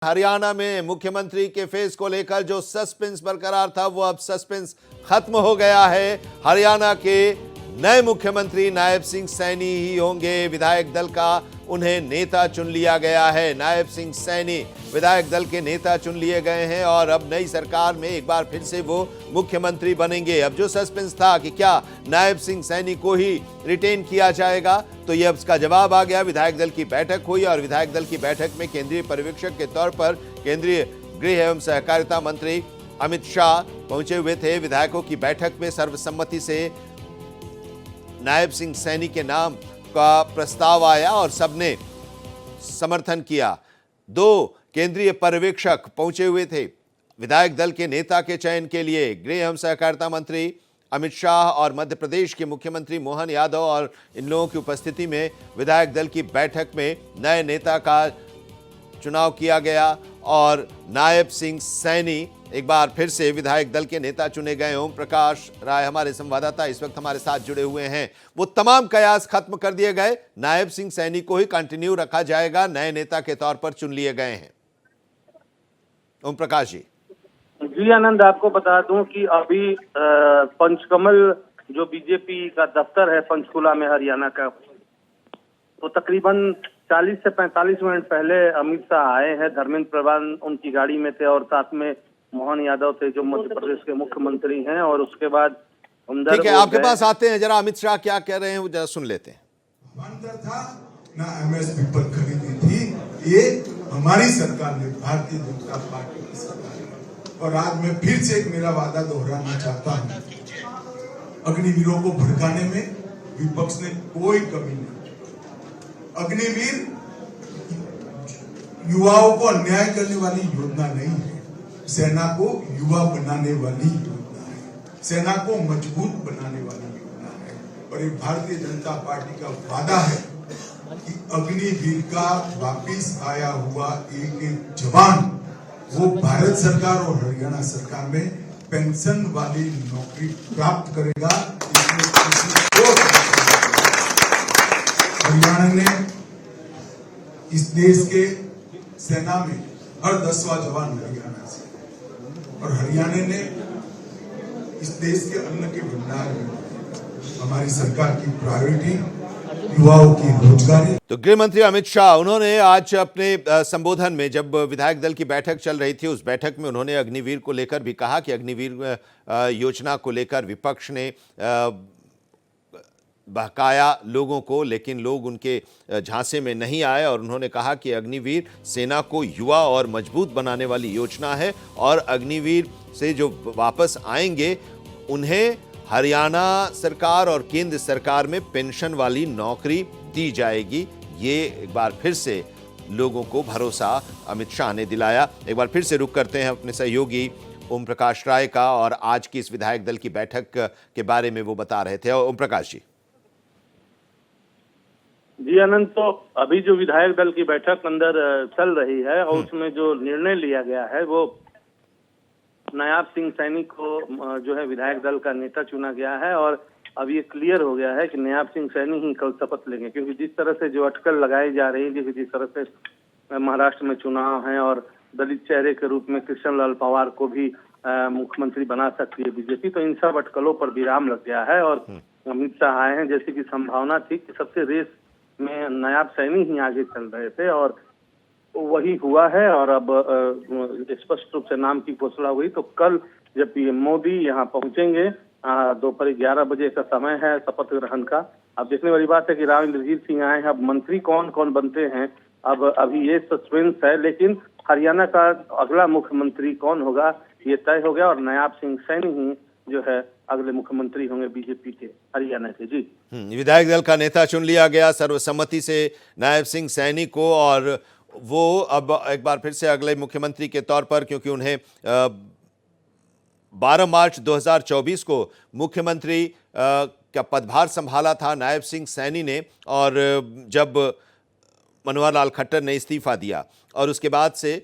हरियाणा में मुख्यमंत्री के फेस को लेकर जो सस्पेंस बरकरार था वो अब सस्पेंस खत्म हो गया है। हरियाणा के नए मुख्यमंत्री नायब सिंह सैनी ही होंगे। विधायक दल का उन्हें नेता चुन लिया गया है। नायब सिंह सैनी विधायक दल के नेता चुन लिए गए हैं और अब नई सरकार में एक बार फिर से वो मुख्यमंत्री बनेंगे। अब जो सस्पेंस था कि क्या नायब सिंह सैनी को ही रिटेन किया जाएगा, तो ये अब इसका जवाब आ गया। विधायक दल की बैठक हुई और विधायक दल की बैठक में केंद्रीय पर्यवेक्षक के तौर पर केंद्रीय गृह एवं सहकारिता मंत्री अमित शाह पहुंचे हुए थे। विधायकों की बैठक में सर्वसम्मति से नायब सिंह सैनी के नाम का प्रस्ताव आया और सबने समर्थन किया। दो केंद्रीय पर्यवेक्षक पहुंचे हुए थे विधायक दल के नेता के चयन के लिए। गृह एवं सहकारिता मंत्री अमित शाह और मध्य प्रदेश के मुख्यमंत्री मोहन यादव और इन लोगों की उपस्थिति में विधायक दल की बैठक में नए नेता का चुनाव किया गया और नायब सिंह सैनी एक बार फिर से विधायक दल के नेता चुने गए। ओम प्रकाश राय हमारे संवाददाता इस वक्त हमारे साथ जुड़े हुए हैं। वो तमाम कयास खत्म कर दिए गए, नायब सिंह सैनी को ही कंटिन्यू रखा जाएगा, नए नेता के तौर पर चुन लिए गए हैं। ओम प्रकाश जी आनंद, आपको बता दूं कि अभी पंचकमल जो बीजेपी का दफ्तर है पंचकुला में हरियाणा का, तो तकरीबन 40 से 45 मिनट पहले अमित शाह आए हैं। धर्मेंद्र प्रधान उनकी गाड़ी में थे और साथ में मोहन यादव थे जो मध्य प्रदेश के मुख्यमंत्री हैं। और उसके बाद ठीक है, आपके पास आते हैं, जरा अमित शाह क्या कह रहे हैं वो जरा सुन लेते हैं। था ना एमएसपी पर खरीदी थी, ये हमारी सरकार ने, भारतीय जनता पार्टी की सरकार ने। और आज मैं फिर से एक मेरा वादा दोहराना चाहता हूँ, अग्निवीरों को भड़काने में विपक्ष ने कोई कमी नहीं। अग्निवीर युवाओं को अन्याय करने वाली योजना नहीं है, सेना को युवा बनाने वाली योजना है, सेना को मजबूत बनाने वाली योजना है। और ये भारतीय जनता पार्टी का वादा है कि अग्निवीर का वापिस आया हुआ एक एक जवान वो भारत सरकार और हरियाणा सरकार में पेंशन वाली नौकरी प्राप्त करेगा। हरियाणा ने इस देश के सेना में हर 10वां जवान हरियाणा से, और हरियाणा ने इस देश के अन्न के भंडार में हमारी सरकार की प्रायोरिटी युवाओं की रोजगारी। तो गृह मंत्री अमित शाह उन्होंने आज अपने संबोधन में, जब विधायक दल की बैठक चल रही थी, उस बैठक में उन्होंने अग्निवीर को लेकर भी कहा कि अग्निवीर योजना को लेकर विपक्ष ने बहकाया लोगों को, लेकिन लोग उनके झांसे में नहीं आए। और उन्होंने कहा कि अग्निवीर सेना को युवा और मजबूत बनाने वाली योजना है और अग्निवीर से जो वापस आएंगे उन्हें हरियाणा सरकार और केंद्र सरकार में पेंशन वाली नौकरी दी जाएगी। ये एक बार फिर से लोगों को भरोसा अमित शाह ने दिलाया। एक बार फिर से रुख करते हैं अपने सहयोगी ओम प्रकाश राय का और आज की इस विधायक दल की बैठक के बारे में वो बता रहे थे। ओम प्रकाश जी आनंद, तो अभी जो विधायक दल की बैठक अंदर चल रही है और उसमें जो निर्णय लिया गया है वो नायब सिंह सैनी को जो है विधायक दल का नेता चुना गया है। और अब ये क्लियर हो गया है कि नायब सिंह सैनी ही कल शपथ लेंगे, क्योंकि जिस तरह से जो अटकल लगाई जा रही है, जिस तरह से महाराष्ट्र में चुनाव है और दलित चेहरे के रूप में कृष्ण लाल पंवार को भी मुख्यमंत्री बना सकती है बीजेपी, तो इन सब अटकलों पर विराम लग गया है। और अमित शाह आए हैं, जैसे की संभावना थी कि सबसे रेस में नायब सैनी ही आगे चल रहे थे और वही हुआ है। और अब स्पष्ट रूप से नाम की घोषणा हुई, तो कल जब पीएम मोदी यहाँ पहुंचेंगे, दोपहर 11 बजे का समय है शपथ ग्रहण का। अब देखने वाली बात है कि राव इंद्रजीत सिंह आए हैं, अब मंत्री कौन कौन बनते हैं अब अभी ये सस्पेंस है, लेकिन हरियाणा का अगला मुख्यमंत्री कौन होगा ये तय हो गया और नायब सिंह सैनी ही जो है अगले मुख्यमंत्री होंगे बीजेपी के हरियाणा के। जी, विधायक दल का नेता चुन लिया गया सर्वसम्मति से नायब सिंह सैनी को, और वो अब एक बार फिर से अगले मुख्यमंत्री के तौर पर, क्योंकि उन्हें 12 मार्च 2024 को मुख्यमंत्री का पदभार संभाला था नायब सिंह सैनी ने, और जब मनोहर लाल खट्टर ने इस्तीफा दिया और उसके बाद से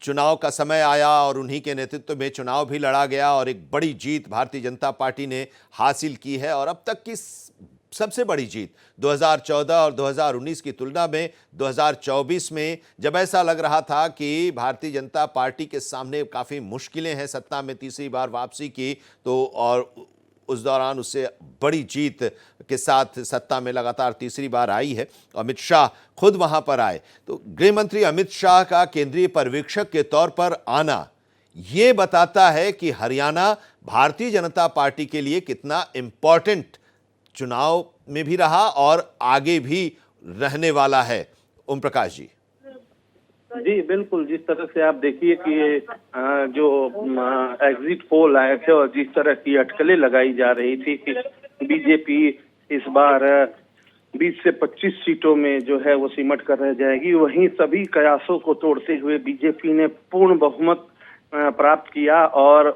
चुनाव का समय आया और उन्हीं के नेतृत्व में चुनाव भी लड़ा गया और एक बड़ी जीत भारतीय जनता पार्टी ने हासिल की है। और अब तक की सबसे बड़ी जीत 2014 और 2019 की तुलना में 2024 में जब ऐसा लग रहा था कि भारतीय जनता पार्टी के सामने काफ़ी मुश्किलें हैं सत्ता में तीसरी बार वापसी की, तो और उस दौरान उससे बड़ी जीत के साथ सत्ता में लगातार तीसरी बार आई है। अमित शाह खुद वहां पर आए, तो गृह मंत्री अमित शाह का केंद्रीय पर्यवेक्षक के तौर पर आना ये बताता है कि हरियाणा भारतीय जनता पार्टी के लिए कितना इंपॉर्टेंट चुनाव में भी रहा और आगे भी रहने वाला है। ओम प्रकाश जी। जी बिल्कुल, जिस तरह से आप देखिए कि ये जो एग्जिट पोल आए थे और जिस तरह की अटकलें लगाई जा रही थी कि बीजेपी इस बार 20 से 25 सीटों में जो है वो सिमट कर रह जाएगी, वहीं सभी कयासों को तोड़ते हुए बीजेपी ने पूर्ण बहुमत प्राप्त किया और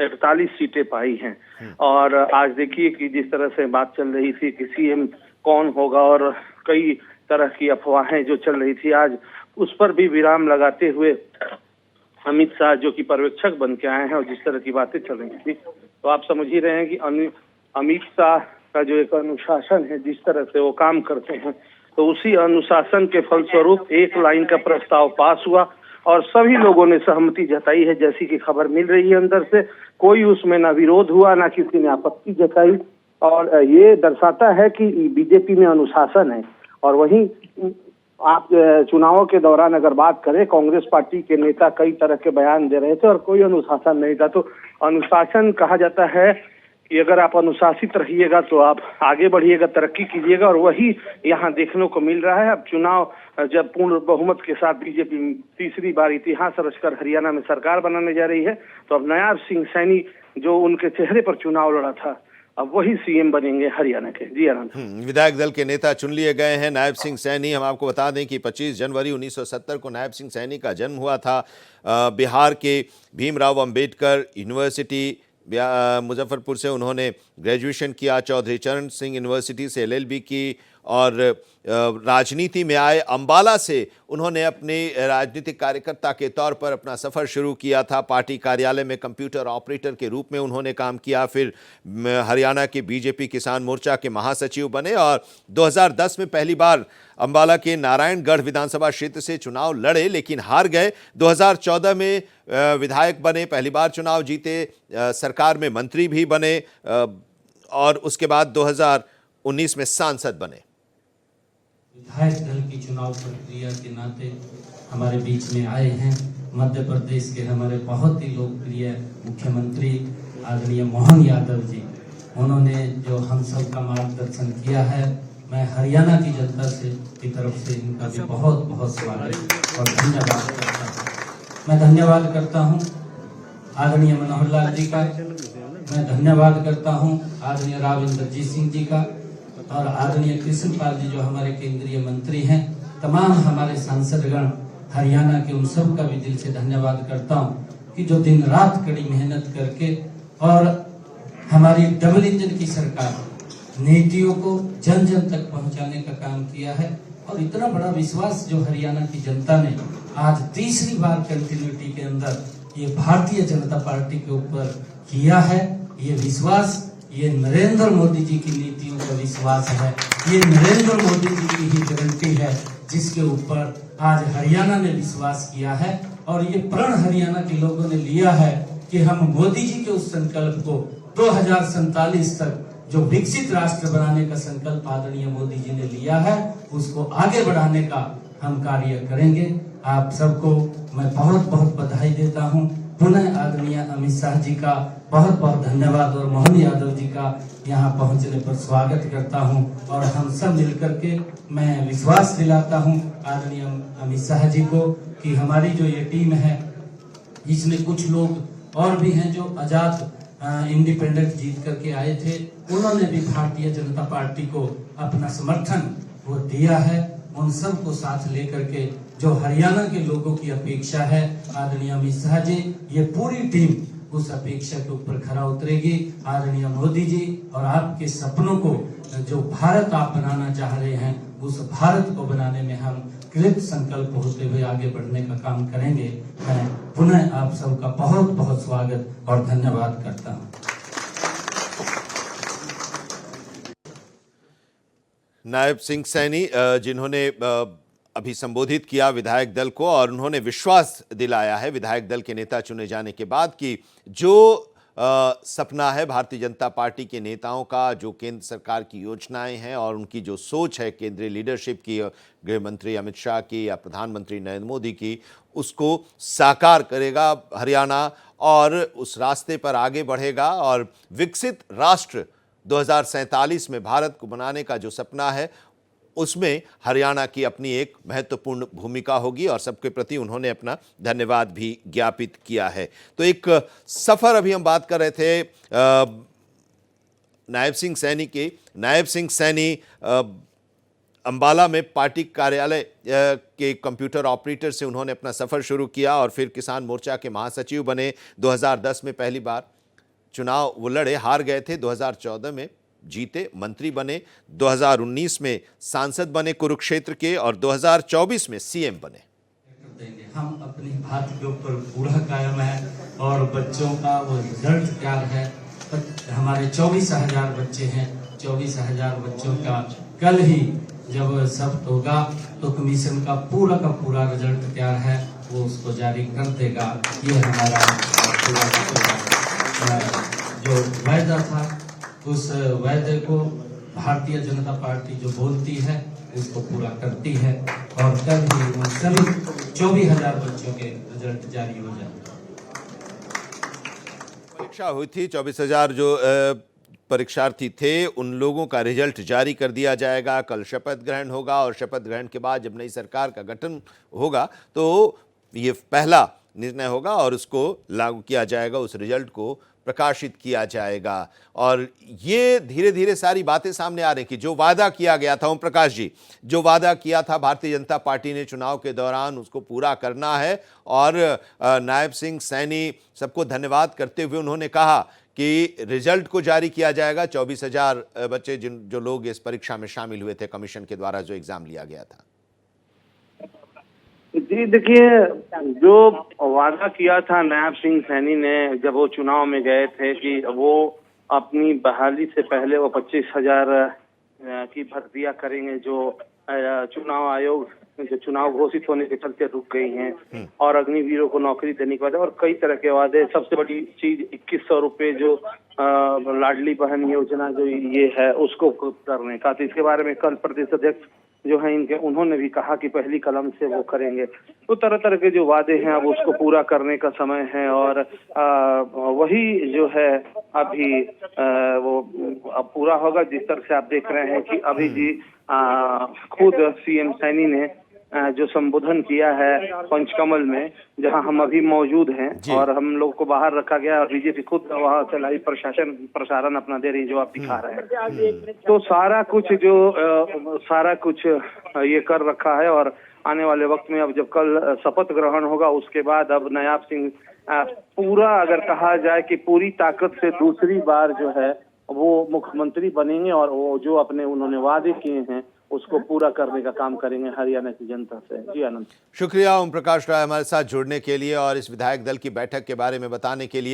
41 सीटें पाई हैं। और आज देखिए कि जिस तरह से बात चल रही थी कि सीएम कौन होगा और कई तरह की अफवाहें जो चल रही थी, आज उस पर भी विराम लगाते हुए अमित शाह जो कि पर्यवेक्षक बन के आए हैं और जिस तरह की बातें चल रही थी, तो आप समझ ही रहे हैं कि अमित शाह का जो एक अनुशासन है, जिस तरह से वो काम करते हैं, तो उसी अनुशासन के फलस्वरूप एक लाइन का प्रस्ताव पास हुआ और सभी लोगों ने सहमति जताई है। जैसी कि खबर मिल रही है अंदर से, कोई उसमें ना विरोध हुआ ना किसी ने आपत्ति जताई, और ये दर्शाता है कि बीजेपी में अनुशासन है। और वहीं आप चुनावों के दौरान अगर बात करें, कांग्रेस पार्टी के नेता कई तरह के बयान दे रहे थे और कोई अनुशासन नहीं था। तो अनुशासन कहा जाता है कि अगर आप अनुशासित रहिएगा तो आप आगे बढ़िएगा, तरक्की कीजिएगा, और वही यहाँ देखने को मिल रहा है। अब चुनाव जब पूर्ण बहुमत के साथ बीजेपी तीसरी बार इतिहास रचकर हरियाणा में सरकार बनाने जा रही है, तो अब नायब सिंह सैनी जो उनके चेहरे पर चुनाव लड़ा था, अब वही सीएम बनेंगे हरियाणा के। जी आनंद। विधायक दल के नेता चुन लिए गए हैं। नायब सिंह सैनी, हम आपको बता दें कि 25 जनवरी 1970 को नायब सिंह सैनी का जन्म हुआ था। बिहार के भीमराव अंबेडकर यूनिवर्सिटी मुजफ्फरपुर से उन्होंने ग्रेजुएशन किया, चौधरी चरण सिंह यूनिवर्सिटी से एलएलबी की और राजनीति में आए। अंबाला से उन्होंने अपने राजनीतिक कार्यकर्ता के तौर पर अपना सफ़र शुरू किया था। पार्टी कार्यालय में कंप्यूटर ऑपरेटर के रूप में उन्होंने काम किया, फिर हरियाणा के बीजेपी किसान मोर्चा के महासचिव बने और 2010 में पहली बार अंबाला के नारायणगढ़ विधानसभा क्षेत्र से चुनाव लड़े, लेकिन हार गए। 2014 में विधायक बने, पहली बार चुनाव जीते, सरकार में मंत्री भी बने और उसके बाद 2019 में सांसद बने। विधायक दल की चुनाव प्रक्रिया के नाते हमारे बीच में आए हैं मध्य प्रदेश के हमारे बहुत ही लोकप्रिय मुख्यमंत्री आदरणीय मोहन यादव जी। उन्होंने जो हम सब का मार्गदर्शन किया है, मैं हरियाणा की जनता की तरफ से इनका भी बहुत बहुत स्वागत और धन्यवाद करता हूँ। मैं धन्यवाद करता हूँ आदरणीय मनोहर लाल जी का, मैं धन्यवाद करता हूँ आदरणीय राव इंद्रजीत सिंह जी का और आदरणीय कृष्णपाल जी जो हमारे केंद्रीय मंत्री हैं। तमाम हमारे सांसदगण हरियाणा के उन सब का भी दिल से धन्यवाद करता हूँ कि जो दिन रात कड़ी मेहनत करके और हमारी डबल इंजन की सरकार नीतियों को जन जन तक पहुंचाने का काम किया है। और इतना बड़ा विश्वास जो हरियाणा की जनता ने आज तीसरी बार कंटिन्यूटी के अंदर ये भारतीय जनता पार्टी के ऊपर किया है, ये विश्वास ये नरेंद्र मोदी जी की नीतियों का विश्वास है, ये नरेंद्र मोदी जी की ही गारंटी है जिसके ऊपर आज हरियाणा ने विश्वास किया है। और ये प्रण हरियाणा के लोगों ने लिया है कि हम मोदी जी के उस संकल्प को 2047 तक जो विकसित राष्ट्र बनाने का संकल्प आदरणीय मोदी जी ने लिया है, उसको आगे बढ़ाने का हम कार्य करेंगे। आप सबको मैं बहुत बहुत बधाई देता हूं। पुनः आदरणीय अमित शाह जी का बहुत बहुत धन्यवाद और मोहन यादव जी का यहाँ पहुँचने पर स्वागत करता हूँ। और हम सब मिलकर के मैं विश्वास दिलाता हूँ आदरणीय अमित शाह जी को कि हमारी जो ये टीम है, इसमें कुछ लोग और भी हैं जो आजाद इंडिपेंडेंट जीत करके आए थे, उन्होंने भी भारतीय जनता पार्टी को अपना समर्थन वो दिया है। उन सब को साथ लेकर के जो हरियाणा के लोगों की अपेक्षा है, आदरणीय अमित शाह जी, ये पूरी टीम उस अपेक्षा के ऊपर खरा उतरेगी। आदरणीय मोदी जी और आपके सपनों को जो भारत आप बनाना चाह रहे हैं, उस भारत को बनाने में हम कृत संकल्प होते हुए आगे बढ़ने का काम करेंगे। मैं पुनः आप सबका बहुत बहुत स्वागत और धन्यवाद करता हूँ। नायब सिंह सैनी जिन्होंने अभी संबोधित किया विधायक दल को और उन्होंने विश्वास दिलाया है विधायक दल के नेता चुने जाने के बाद कि जो सपना है भारतीय जनता पार्टी के नेताओं का, जो केंद्र सरकार की योजनाएं हैं और उनकी जो सोच है केंद्रीय लीडरशिप की, गृह मंत्री अमित शाह की या प्रधानमंत्री नरेंद्र मोदी की, उसको साकार करेगा हरियाणा और उस रास्ते पर आगे बढ़ेगा और विकसित राष्ट्र 2047 में भारत को बनाने का जो सपना है उसमें हरियाणा की अपनी एक महत्वपूर्ण भूमिका होगी और सबके प्रति उन्होंने अपना धन्यवाद भी ज्ञापित किया है। तो एक सफर अभी हम बात कर रहे थे नायब सिंह सैनी की। नायब सिंह सैनी अंबाला में पार्टी कार्यालय के कंप्यूटर ऑपरेटर से उन्होंने अपना सफर शुरू किया और फिर किसान मोर्चा के महासचिव बने। 2010 में पहली बार चुनाव वो लड़े, हार गए थे। 2014 में जीते, मंत्री बने। 2019 में सांसद बने कुरुक्षेत्र के और 2024 में सीएम बने। हम अपनी बात के ऊपर पूरा कायम है और बच्चों का वो रिजल्ट तैयार है। हमारे 24,000 बच्चे हैं। 24,000 बच्चों का कल ही जब सब होगा तो कमीशन का पूरा रिजल्ट तैयार है, वो उसको जारी कर देगा। ये हमारा जो वायदा था उस वायदे को भारतीय जनता पार्टी जो बोलती है उसको पूरा करती है और कल ही उन सभी 24,000 बच्चों के रिजल्ट जारी हो जाए। परीक्षा हुई थी, 24,000 जो परीक्षार्थी थे उन लोगों का रिजल्ट जारी कर दिया जाएगा। कल शपथ ग्रहण होगा और शपथ ग्रहण के बाद जब नई सरकार का गठन होगा तो ये पहला निर्णय होगा और उसको लागू किया जाएगा, उस रिजल्ट को प्रकाशित किया जाएगा। और ये धीरे धीरे सारी बातें सामने आ रही कि जो वादा किया गया था, ओम प्रकाश जी, जो वादा किया था भारतीय जनता पार्टी ने चुनाव के दौरान उसको पूरा करना है। और नायब सिंह सैनी सबको धन्यवाद करते हुए उन्होंने कहा कि रिजल्ट को जारी किया जाएगा। 24,000 बच्चे जो लोग इस परीक्षा में शामिल हुए थे कमीशन के द्वारा जो एग्जाम लिया गया था। जी देखिए, जो वादा किया था नायब सिंह सैनी ने जब वो चुनाव में गए थे कि वो अपनी बहाली से पहले वो 25,000 की भर्तियां करेंगे, जो चुनाव आयोग जो चुनाव घोषित होने के चलते रुक गई हैं और अग्निवीरों को नौकरी देने के वादे और कई तरह के वादे। सबसे बड़ी चीज 2100 रुपए जो लाडली बहन योजना जो ये है उसको करने का। तो इसके बारे में कल प्रदेश अध्यक्ष जो है इनके उन्होंने भी कहा कि पहली कलम से वो करेंगे। तो तरह तरह के जो वादे हैं अब उसको पूरा करने का समय है और वही जो है अभी वो अब पूरा होगा। जिस तरह से आप देख रहे हैं कि अभी जी खुद सीएम सैनी ने जो संबोधन किया है पंचकमल में, जहां हम अभी मौजूद हैं और हम लोग को बाहर रखा गया और बीजेपी खुद वहां से लाइव प्रसारण अपना दे रही, जो आप दिखा रहे हैं। तो सारा कुछ ये कर रखा है और आने वाले वक्त में अब जब कल शपथ ग्रहण होगा उसके बाद अब नायब सिंह पूरा अगर कहा जाए कि पूरी ताकत से दूसरी बार जो है वो मुख्यमंत्री बनेंगे और वो जो अपने उन्होंने वादे किए हैं उसको पूरा करने का काम करेंगे हरियाणा की जनता से। जी आनंद, शुक्रिया ओम प्रकाश राय हमारे साथ जुड़ने के लिए और इस विधायक दल की बैठक के बारे में बताने के लिए।